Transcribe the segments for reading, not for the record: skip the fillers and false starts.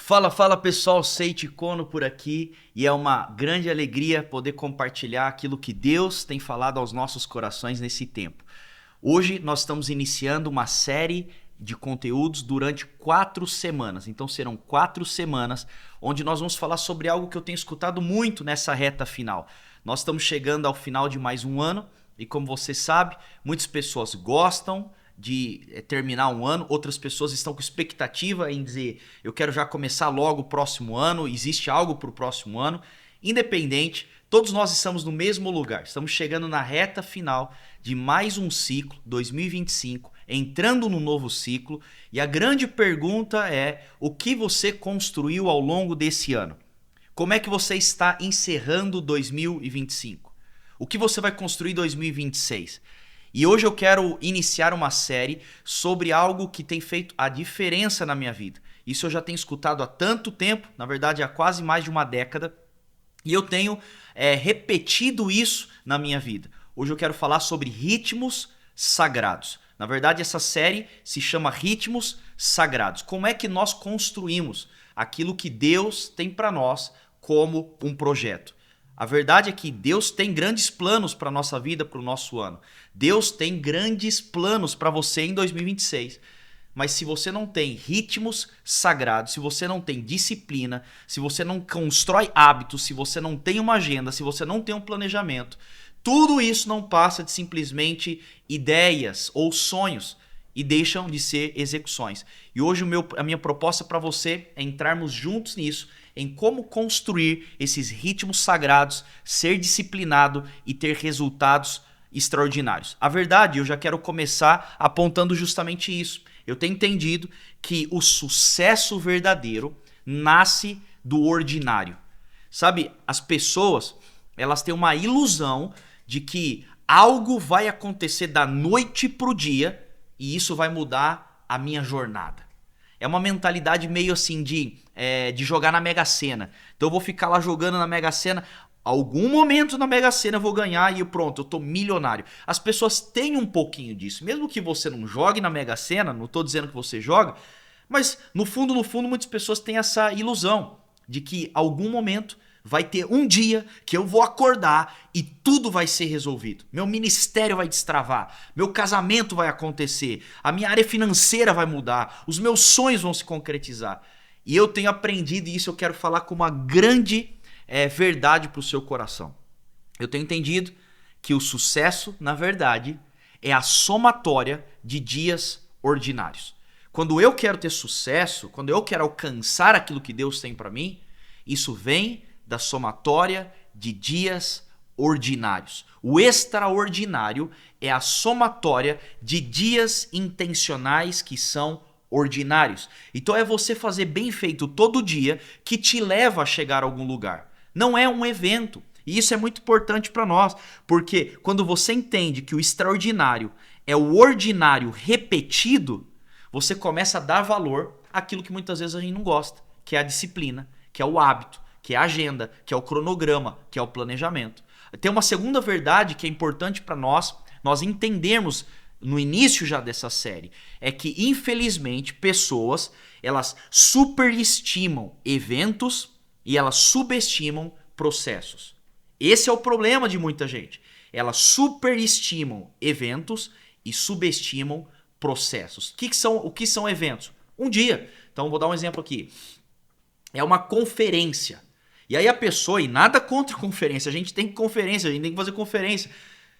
Fala pessoal, Seiti Kono por aqui e é uma grande alegria poder compartilhar aquilo que Deus tem falado aos nossos corações nesse tempo. Hoje nós estamos iniciando uma série de conteúdos durante 4 semanas, então serão 4 semanas onde nós vamos falar sobre algo que eu tenho escutado muito nessa reta final. Nós estamos chegando ao final de mais um ano e, como você sabe, muitas pessoas gostam de terminar um ano, outras pessoas estão com expectativa em dizer eu quero já começar logo o próximo ano, existe algo para o próximo ano. Independente, todos nós estamos no mesmo lugar, estamos chegando na reta final de mais um ciclo, 2025, entrando no novo ciclo, e a grande pergunta é: o que você construiu ao longo desse ano? Como é que você está encerrando 2025? O que você vai construir em 2026? E hoje eu quero iniciar uma série sobre algo que tem feito a diferença na minha vida. Isso eu já tenho escutado há tanto tempo, na verdade há quase mais de uma década, e eu tenho repetido isso na minha vida. Hoje eu quero falar sobre ritmos sagrados. Na verdade, essa série se chama Ritmos Sagrados. Como é que nós construímos aquilo que Deus tem para nós como um projeto? A verdade é que Deus tem grandes planos para a nossa vida, para o nosso ano. Deus tem grandes planos para você em 2026. Mas se você não tem ritmos sagrados, se você não tem disciplina, se você não constrói hábitos, se você não tem uma agenda, se você não tem um planejamento, tudo isso não passa de simplesmente ideias ou sonhos e deixam de ser execuções. E hoje a minha proposta para você é entrarmos juntos nisso, em como construir esses ritmos sagrados, ser disciplinado e ter resultados extraordinários. A verdade, eu já quero começar apontando justamente isso. Eu tenho entendido que o sucesso verdadeiro nasce do ordinário. Sabe, as pessoas, elas têm uma ilusão de que algo vai acontecer da noite pro dia e isso vai mudar a minha jornada. É uma mentalidade meio assim de jogar na Mega Sena. Então eu vou ficar lá jogando na Mega Sena. Algum momento na Mega Sena eu vou ganhar e pronto, eu tô milionário. As pessoas têm um pouquinho disso. Mesmo que você não jogue na Mega Sena, não tô dizendo que você joga, mas no fundo, muitas pessoas têm essa ilusão de que algum momento vai ter um dia que eu vou acordar e tudo vai ser resolvido. Meu ministério vai destravar, meu casamento vai acontecer, a minha área financeira vai mudar, os meus sonhos vão se concretizar. E eu tenho aprendido, e isso eu quero falar com uma grande verdade para o seu coração. Eu tenho entendido que o sucesso, na verdade, é a somatória de dias ordinários. Quando eu quero ter sucesso, quando eu quero alcançar aquilo que Deus tem para mim, isso vem da somatória de dias ordinários. O extraordinário é a somatória de dias intencionais que são ordinários. Então é você fazer bem feito todo dia que te leva a chegar a algum lugar. Não é um evento. E isso é muito importante para nós, porque quando você entende que o extraordinário é o ordinário repetido, você começa a dar valor àquilo que muitas vezes a gente não gosta, que é a disciplina, que é o hábito, que é a agenda, que é o cronograma, que é o planejamento. Tem uma segunda verdade que é importante para nós entendermos no início já dessa série, é que infelizmente pessoas, elas superestimam eventos e elas subestimam processos. Esse é o problema de muita gente. Elas superestimam eventos e subestimam processos. O que são eventos? Um dia. Então vou dar um exemplo aqui. É uma conferência. E aí a pessoa, e nada contra conferência, a gente tem conferência, a gente tem que fazer conferência.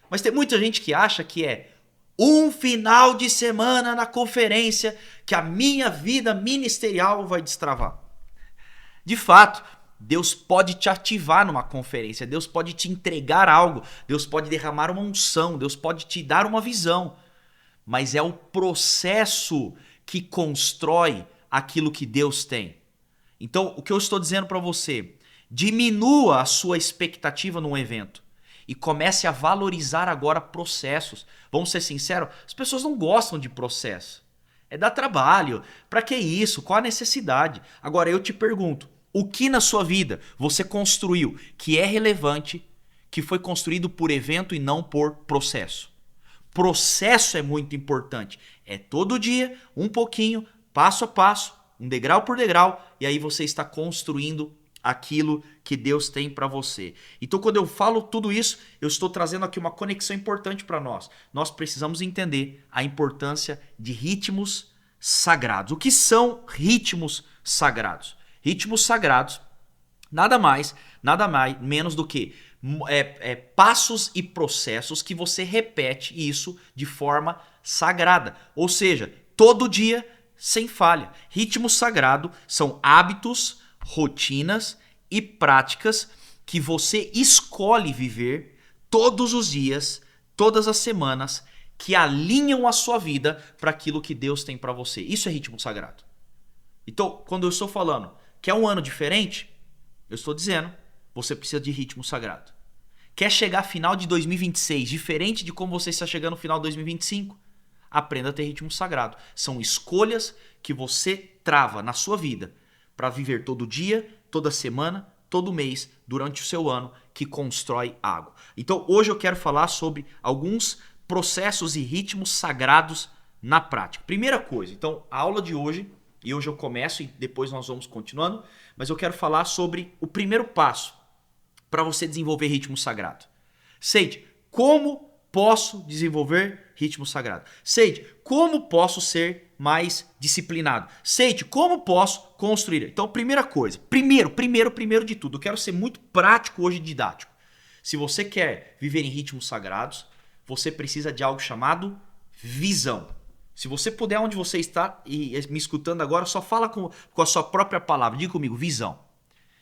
Mas tem muita gente que acha que é um final de semana na conferência que a minha vida ministerial vai destravar. De fato, Deus pode te ativar numa conferência, Deus pode te entregar algo, Deus pode derramar uma unção, Deus pode te dar uma visão. Mas é o processo que constrói aquilo que Deus tem. Então, o que eu estou dizendo para você, diminua a sua expectativa num evento e comece a valorizar agora processos. Vamos ser sinceros, as pessoas não gostam de processo. É dar trabalho. Para que isso? Qual a necessidade? Agora eu te pergunto, o que na sua vida você construiu que é relevante, que foi construído por evento e não por processo? Processo é muito importante. É todo dia, um pouquinho, passo a passo, um degrau por degrau, e aí você está construindo aquilo que Deus tem para você. Então, quando eu falo tudo isso, eu estou trazendo aqui uma conexão importante para nós. Nós precisamos entender a importância de ritmos sagrados. O que são ritmos sagrados? Ritmos sagrados, nada mais, menos do que passos e processos que você repete isso de forma sagrada. Ou seja, todo dia, sem falha. Ritmo sagrado são hábitos, rotinas e práticas que você escolhe viver todos os dias, todas as semanas, que alinham a sua vida para aquilo que Deus tem para você. Isso é ritmo sagrado. Então, quando eu estou falando que é um ano diferente, eu estou dizendo, você precisa de ritmo sagrado. Quer chegar final de 2026 diferente de como você está chegando no final de 2025? Aprenda a ter ritmo sagrado. São escolhas que você trava na sua vida para viver todo dia, toda semana, todo mês, durante o seu ano, que constrói algo. Então, hoje eu quero falar sobre alguns processos e ritmos sagrados na prática. Primeira coisa, então, a aula de hoje, e hoje eu começo e depois nós vamos continuando, mas eu quero falar sobre o primeiro passo para você desenvolver ritmo sagrado. Seide, como posso desenvolver ritmo sagrado? Seide, como posso ser mais disciplinado? Seide, como posso construir? Então, primeira coisa, primeiro de tudo, eu quero ser muito prático hoje e didático. Se você quer viver em ritmos sagrados, você precisa de algo chamado visão. Se você puder, onde você está e me escutando agora, só fala com a sua própria palavra. Diga comigo, visão.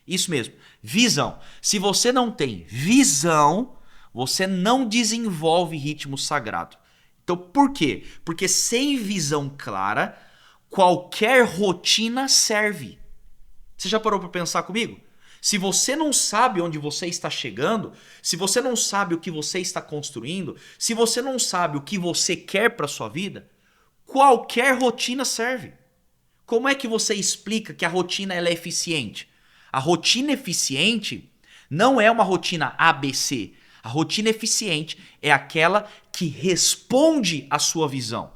Isso mesmo, visão. Se você não tem visão, você não desenvolve ritmo sagrado. Então, por quê? Porque sem visão clara, qualquer rotina serve. Você já parou para pensar comigo? Se você não sabe onde você está chegando, se você não sabe o que você está construindo, se você não sabe o que você quer para sua vida, qualquer rotina serve. Como é que você explica que a rotina ela é eficiente? A rotina eficiente não é uma rotina ABC. A rotina eficiente é aquela que responde à sua visão.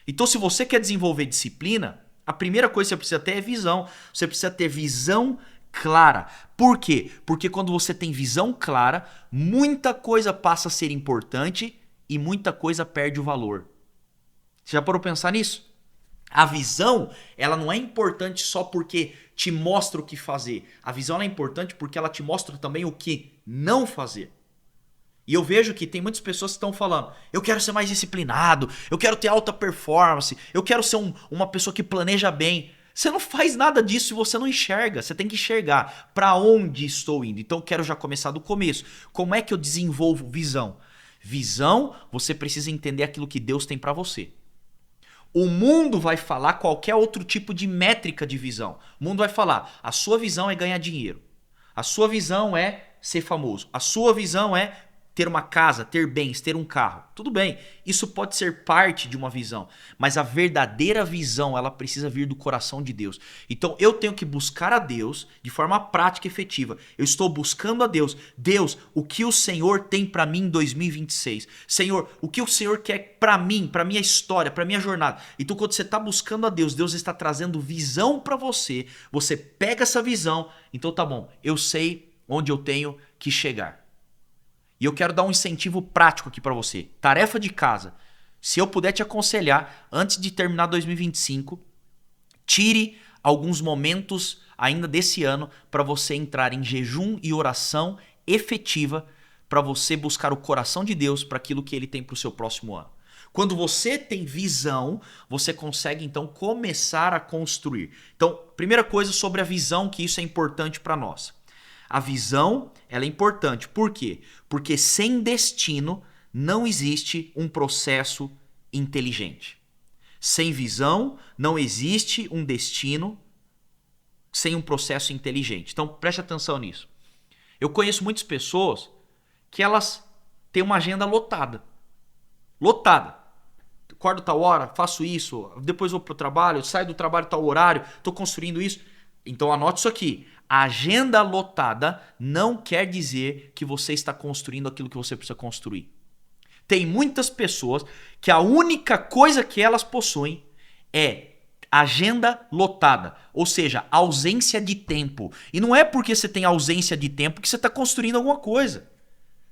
Então, se você quer desenvolver disciplina, a primeira coisa que você precisa ter é visão. Você precisa ter visão clara. Por quê? Porque quando você tem visão clara, muita coisa passa a ser importante e muita coisa perde o valor. Você já parou para pensar nisso? A visão, ela não é importante só porque te mostra o que fazer. A visão é importante porque ela te mostra também o que não fazer. E eu vejo que tem muitas pessoas que estão falando, eu quero ser mais disciplinado, eu quero ter alta performance, eu quero ser uma pessoa que planeja bem. Você não faz nada disso se você não enxerga. Você tem que enxergar para onde estou indo. Então eu quero já começar do começo. Como é que eu desenvolvo visão? Visão, você precisa entender aquilo que Deus tem para você. O mundo vai falar qualquer outro tipo de métrica de visão. O mundo vai falar, a sua visão é ganhar dinheiro. A sua visão é ser famoso. A sua visão é ter uma casa, ter bens, ter um carro. Tudo bem, isso pode ser parte de uma visão. Mas a verdadeira visão, ela precisa vir do coração de Deus. Então eu tenho que buscar a Deus de forma prática e efetiva. Eu estou buscando a Deus. Deus, o que o Senhor tem para mim em 2026? Senhor, o que o Senhor quer para mim, para minha história, para minha jornada? Então quando você está buscando a Deus, Deus está trazendo visão para você. Você pega essa visão. Então tá bom, eu sei onde eu tenho que chegar. E eu quero dar um incentivo prático aqui para você. Tarefa de casa. Se eu puder te aconselhar, antes de terminar 2025, tire alguns momentos ainda desse ano para você entrar em jejum e oração efetiva para você buscar o coração de Deus para aquilo que Ele tem para o seu próximo ano. Quando você tem visão, você consegue então começar a construir. Então, primeira coisa sobre a visão, que isso é importante para nós. A visão, ela é importante. Por quê? Porque sem destino não existe um processo inteligente. Sem visão não existe um destino sem um processo inteligente. Então preste atenção nisso. Eu conheço muitas pessoas que elas têm uma agenda lotada. Lotada. Acordo tal hora, faço isso, depois vou para o trabalho, saio do trabalho tal horário, estou construindo isso. Então anote isso aqui. A agenda lotada não quer dizer que você está construindo aquilo que você precisa construir. Tem muitas pessoas que a única coisa que elas possuem é agenda lotada, ou seja, ausência de tempo. E não é porque você tem ausência de tempo que você está construindo alguma coisa.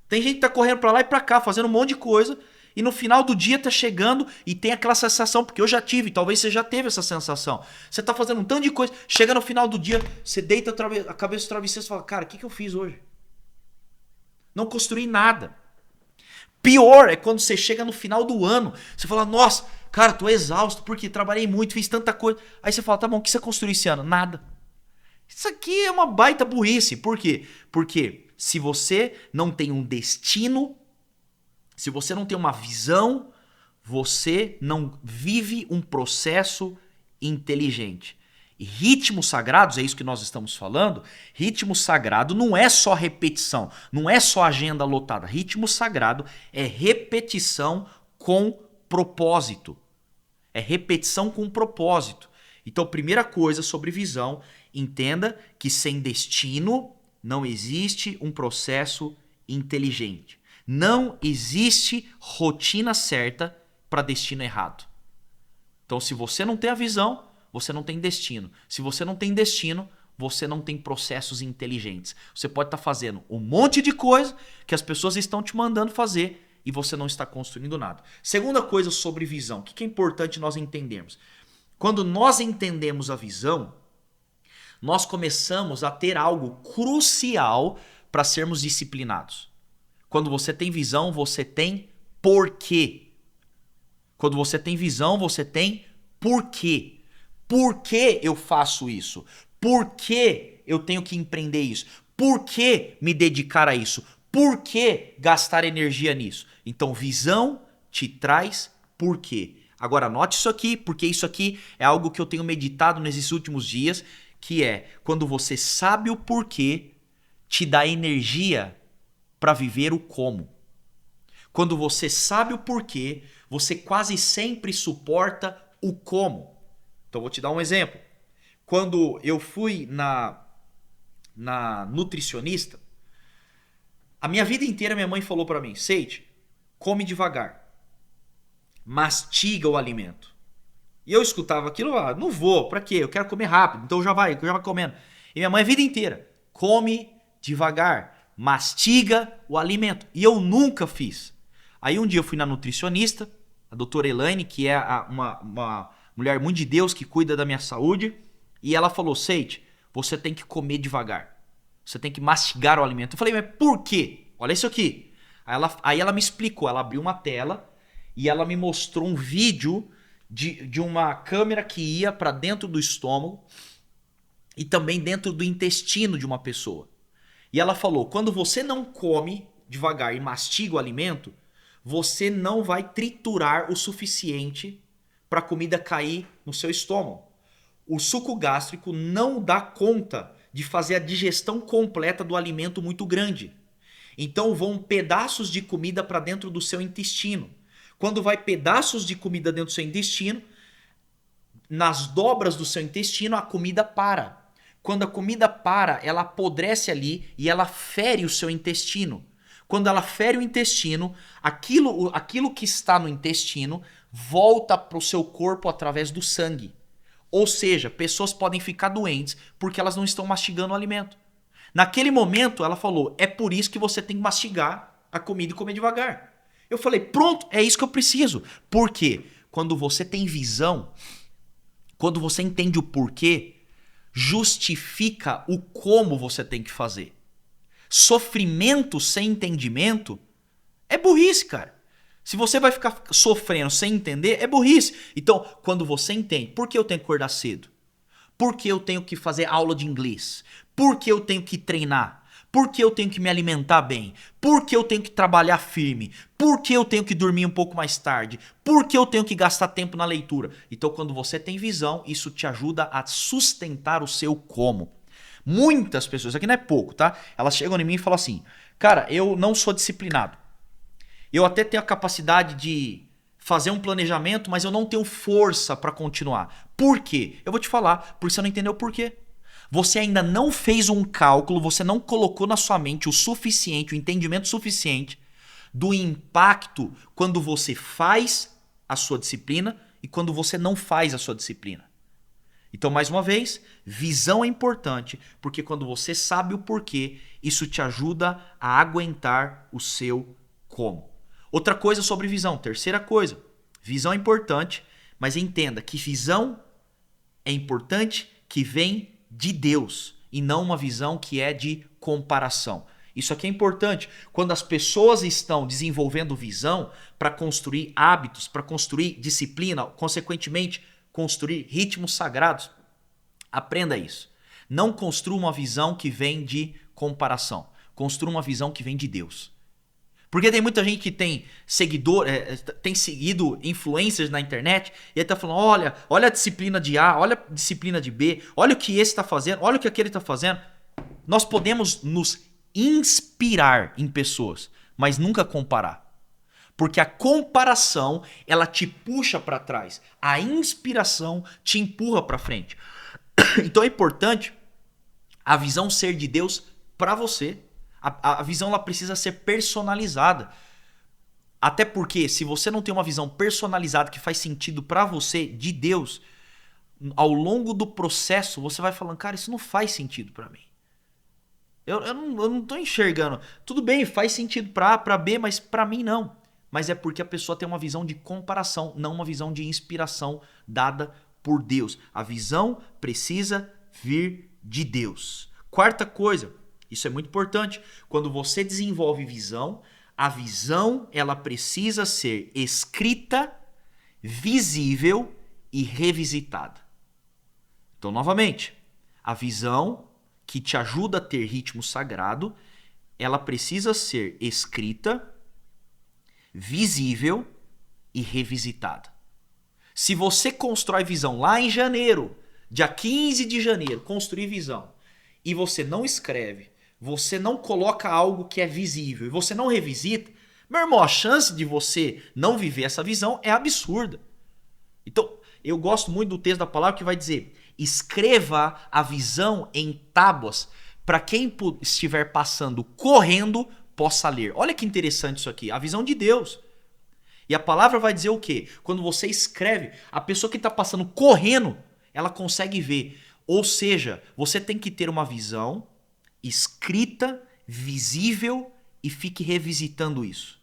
Tem gente que está correndo para lá e para cá, fazendo um monte de coisa, e no final do dia tá chegando e tem aquela sensação, porque eu já tive, talvez você já teve essa sensação. Você tá fazendo um tanto de coisa, chega no final do dia, você deita a cabeça no travesseiro e fala, cara, o que eu fiz hoje? Não construí nada. Pior é quando você chega no final do ano, você fala, nossa, cara, tô exausto porque trabalhei muito, fiz tanta coisa. Aí você fala, tá bom, o que você construiu esse ano? Nada. Isso aqui é uma baita burrice. Por quê? Porque se você não tem um destino, se você não tem uma visão, você não vive um processo inteligente. E ritmos sagrados, é isso que nós estamos falando, ritmo sagrado não é só repetição, não é só agenda lotada. Ritmo sagrado é repetição com propósito. É repetição com propósito. Então, primeira coisa sobre visão, entenda que sem destino não existe um processo inteligente. Não existe rotina certa para destino errado. Então, se você não tem a visão, você não tem destino. Se você não tem destino, você não tem processos inteligentes. Você pode estar fazendo um monte de coisa que as pessoas estão te mandando fazer e você não está construindo nada. Segunda coisa sobre visão, o que é importante nós entendermos? Quando nós entendemos a visão, nós começamos a ter algo crucial para sermos disciplinados. Quando você tem visão, você tem porquê. Quando você tem visão, você tem porquê. Por que eu faço isso? Por que eu tenho que empreender isso? Por que me dedicar a isso? Por que gastar energia nisso? Então, visão te traz porquê. Agora, anote isso aqui, porque isso aqui é algo que eu tenho meditado nesses últimos dias, que é quando você sabe o porquê, te dá energia para viver o como. Quando você sabe o porquê, você quase sempre suporta o como. Então, vou te dar um exemplo. Quando eu fui na nutricionista, a minha vida inteira minha mãe falou para mim, Seide, come devagar, mastiga o alimento. E eu escutava aquilo, não vou, para quê? Eu quero comer rápido, então já vai comendo. E minha mãe a vida inteira, come devagar, mastiga o alimento. E eu nunca fiz. Aí um dia eu fui na nutricionista, a doutora Elaine, que é uma mulher muito de Deus que cuida da minha saúde, e ela falou, Seide, você tem que comer devagar. Você tem que mastigar o alimento. Eu falei, mas por quê? Olha isso aqui. Aí ela me explicou, ela abriu uma tela e ela me mostrou um vídeo de uma câmera que ia para dentro do estômago e também dentro do intestino de uma pessoa. E ela falou, quando você não come devagar e mastiga o alimento, você não vai triturar o suficiente para a comida cair no seu estômago. O suco gástrico não dá conta de fazer a digestão completa do alimento muito grande. Então vão pedaços de comida para dentro do seu intestino. Quando vai pedaços de comida dentro do seu intestino, nas dobras do seu intestino a comida para. Quando a comida para, ela apodrece ali e ela fere o seu intestino. Quando ela fere o intestino, aquilo que está no intestino volta para o seu corpo através do sangue. Ou seja, pessoas podem ficar doentes porque elas não estão mastigando o alimento. Naquele momento, ela falou, é por isso que você tem que mastigar a comida e comer devagar. Eu falei, pronto, é isso que eu preciso. Por quê? Quando você tem visão, quando você entende o porquê, justifica o como você tem que fazer. Sofrimento sem entendimento é burrice, cara. Se você vai ficar sofrendo sem entender, é burrice. Então, quando você entende, por que eu tenho que acordar cedo? Por que eu tenho que fazer aula de inglês? Por que eu tenho que treinar? Por que eu tenho que me alimentar bem? Por que eu tenho que trabalhar firme? Por que eu tenho que dormir um pouco mais tarde? Por que eu tenho que gastar tempo na leitura? Então, quando você tem visão, isso te ajuda a sustentar o seu como. Muitas pessoas, isso aqui não é pouco, tá? Elas chegam em mim e falam assim, cara, eu não sou disciplinado. Eu até tenho a capacidade de fazer um planejamento, mas eu não tenho força para continuar. Por quê? Eu vou te falar, porque você não entendeu o porquê. Você ainda não fez um cálculo, você não colocou na sua mente o suficiente, o entendimento suficiente do impacto quando você faz a sua disciplina e quando você não faz a sua disciplina. Então, mais uma vez, visão é importante, porque quando você sabe o porquê, isso te ajuda a aguentar o seu como. Outra coisa sobre visão, terceira coisa, visão é importante, mas entenda que visão é importante que vem de Deus e não uma visão que é de comparação. Isso aqui é importante. Quando as pessoas estão desenvolvendo visão para construir hábitos, para construir disciplina, consequentemente, construir ritmos sagrados, aprenda isso. Não construa uma visão que vem de comparação. Construa uma visão que vem de Deus. Porque tem muita gente que tem seguidor, tem seguido influencers na internet e aí tá falando, olha a disciplina de A, olha a disciplina de B, olha o que esse está fazendo, olha o que aquele está fazendo. Nós podemos nos inspirar em pessoas, mas nunca comparar. Porque a comparação, ela te puxa para trás. A inspiração te empurra para frente. Então é importante a visão ser de Deus para você. A visão ela precisa ser personalizada. Até porque se você não tem uma visão personalizada que faz sentido para você de Deus, ao longo do processo você vai falando, cara, isso não faz sentido para mim. Eu não tô enxergando. Tudo bem, faz sentido para A, para B, mas para mim não. Mas é porque a pessoa tem uma visão de comparação, não uma visão de inspiração dada por Deus. A visão precisa vir de Deus. Quarta coisa, isso é muito importante. Quando você desenvolve visão, a visão ela precisa ser escrita, visível e revisitada. Então, novamente, a visão que te ajuda a ter ritmo sagrado, ela precisa ser escrita, visível e revisitada. Se você constrói visão lá em janeiro, dia 15 de janeiro, construir visão, e você não escreve, você não coloca algo que é visível e você não revisita, meu irmão, a chance de você não viver essa visão é absurda. Então, eu gosto muito do texto da palavra que vai dizer: escreva a visão em tábuas para quem estiver passando correndo possa ler. Olha que interessante isso aqui, a visão de Deus. E a palavra vai dizer o quê? Quando você escreve, a pessoa que está passando correndo, ela consegue ver. Ou seja, você tem que ter uma visão escrita, visível e fique revisitando isso.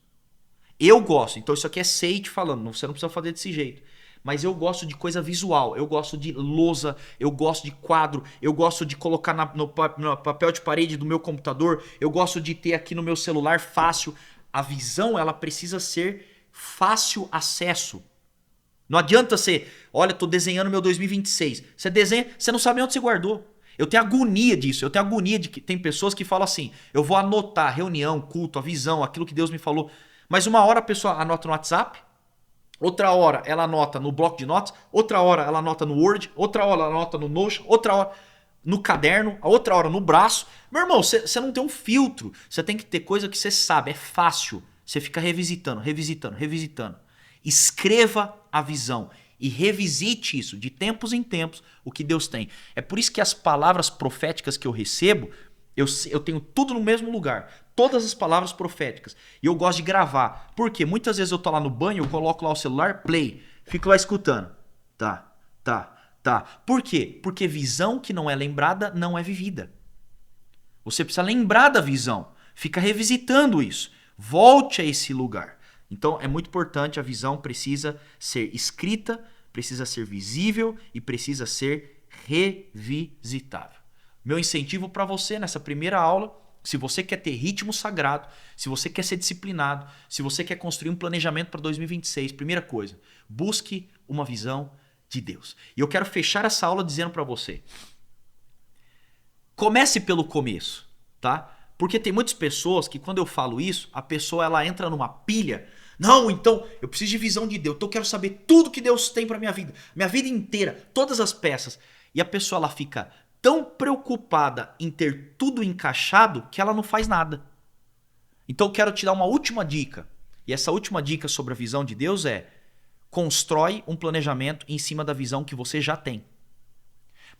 Eu gosto, então isso aqui é Sage falando, você não precisa fazer desse jeito. Mas eu gosto de coisa visual, eu gosto de lousa, eu gosto de quadro, eu gosto de colocar no papel de parede do meu computador, eu gosto de ter aqui no meu celular fácil. A visão, ela precisa ser fácil acesso. Não adianta você, olha, tô desenhando meu 2026. Você desenha, você não sabe onde você guardou. Eu tenho agonia disso, eu tenho agonia de que tem pessoas que falam assim, eu vou anotar reunião, culto, a visão, aquilo que Deus me falou. Mas uma hora a pessoa anota no WhatsApp, outra hora ela anota no bloco de notas, outra hora ela anota no Word, outra hora ela anota no Notion, outra hora no caderno, a outra hora no braço. Meu irmão, você não tem um filtro, você tem que ter coisa que você sabe, é fácil. Você fica revisitando, revisitando, revisitando. Escreva a visão e revisite isso de tempos em tempos, o que Deus tem. É por isso que as palavras proféticas que eu recebo, eu tenho tudo no mesmo lugar. Todas as palavras proféticas. E eu gosto de gravar. Por quê? Muitas vezes eu tô lá no banho, eu coloco lá o celular, play, fico lá escutando. Tá. Por quê? Porque visão que não é lembrada não é vivida. Você precisa lembrar da visão. Fica revisitando isso. Volte a esse lugar. Então é muito importante, a visão precisa ser escrita, precisa ser visível e precisa ser revisitável. Meu incentivo para você nessa primeira aula, se você quer ter ritmo sagrado, se você quer ser disciplinado, se você quer construir um planejamento para 2026, primeira coisa, busque uma visão de Deus. E eu quero fechar essa aula dizendo para você, comece pelo começo, tá? Porque tem muitas pessoas que quando eu falo isso, a pessoa ela entra numa pilha. Não, então eu preciso de visão de Deus. Então eu quero saber tudo que Deus tem para minha vida inteira, todas as peças. E a pessoa ela fica tão preocupada em ter tudo encaixado que ela não faz nada. Então eu quero te dar uma última dica. E essa última dica sobre a visão de Deus é: constrói um planejamento em cima da visão que você já tem.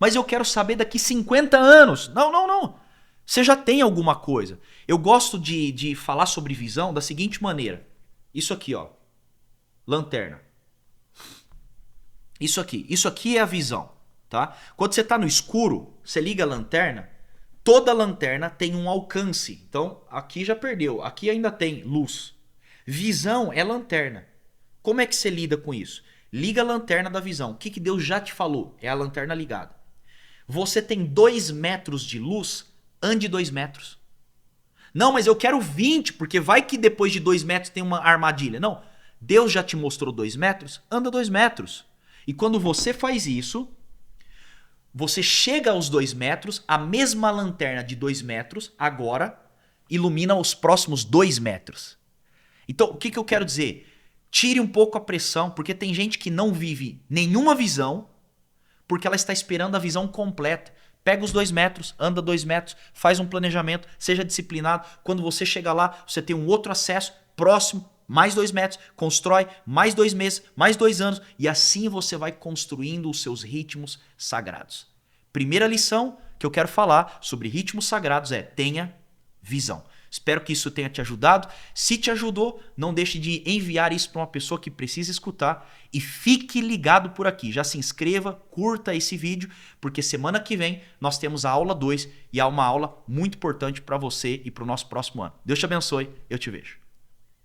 Mas eu quero saber daqui 50 anos. Não. Você já tem alguma coisa. Eu gosto de falar sobre visão da seguinte maneira. Isso aqui, ó. Lanterna. Isso aqui é a visão, tá? Quando você está no escuro, você liga a lanterna, toda lanterna tem um alcance. Então, aqui já perdeu, aqui ainda tem luz. Visão é lanterna. Como é que você lida com isso? Liga a lanterna da visão. O que Deus já te falou? É a lanterna ligada. Você tem 2 metros de luz, ande 2 metros. Não, mas eu quero 20, porque vai que depois de 2 metros tem uma armadilha. Não, Deus já te mostrou 2 metros, anda 2 metros. E quando você faz isso, você chega aos 2 metros, a mesma lanterna de 2 metros agora ilumina os próximos 2 metros. Então, o que eu quero dizer? Tire um pouco a pressão, porque tem gente que não vive nenhuma visão, porque ela está esperando a visão completa. Pega os 2 metros, anda 2 metros, faz um planejamento, seja disciplinado. Quando você chega lá, você tem um outro acesso próximo, mais 2 metros, constrói mais 2 meses, mais 2 anos, e assim você vai construindo os seus ritmos sagrados. Primeira lição que eu quero falar sobre ritmos sagrados é: tenha visão. Espero que isso tenha te ajudado. Se te ajudou, não deixe de enviar isso para uma pessoa que precisa escutar e fique ligado por aqui. Já se inscreva, curta esse vídeo, porque semana que vem nós temos a aula 2 e é uma aula muito importante para você e para o nosso próximo ano. Deus te abençoe, eu te vejo.